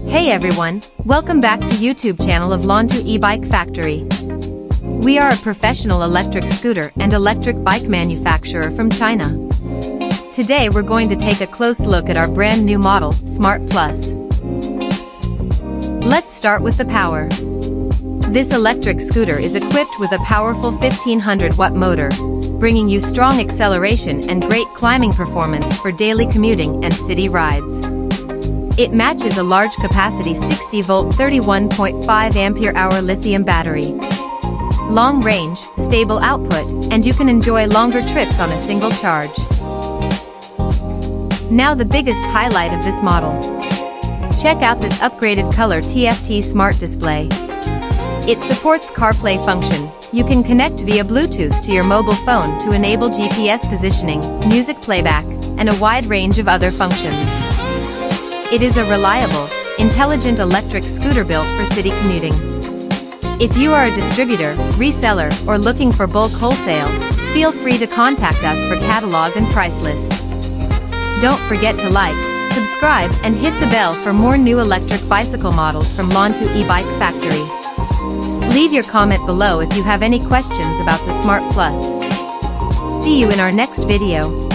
Hey everyone, welcome back to YouTube channel of Lantu e-bike factory. We are a professional electric scooter and electric bike manufacturer from China. Today we're going to take a close look at our brand new model, Smart Plus. Let's start with the power. This electric scooter is equipped with a powerful 1500-watt motor, bringing you strong acceleration and great climbing performance for daily commuting and city rides. It matches a large capacity 60V 31.5 ampere-hour lithium battery. Long range, stable output, and you can enjoy longer trips on a single charge. Now the biggest highlight of this model. Check out this upgraded color TFT Smart Display. It supports CarPlay function. You can connect via Bluetooth to your mobile phone to enable GPS positioning, music playback, and a wide range of other functions. It is a reliable, intelligent electric scooter built for city commuting. If you are a distributor, reseller, or looking for bulk wholesale, feel free to contact us for catalog and price list. Don't forget to like, subscribe, and hit the bell for more new electric bicycle models from Lantu e-bike factory. Leave your comment below if you have any questions about the Smart Plus. See you in our next video.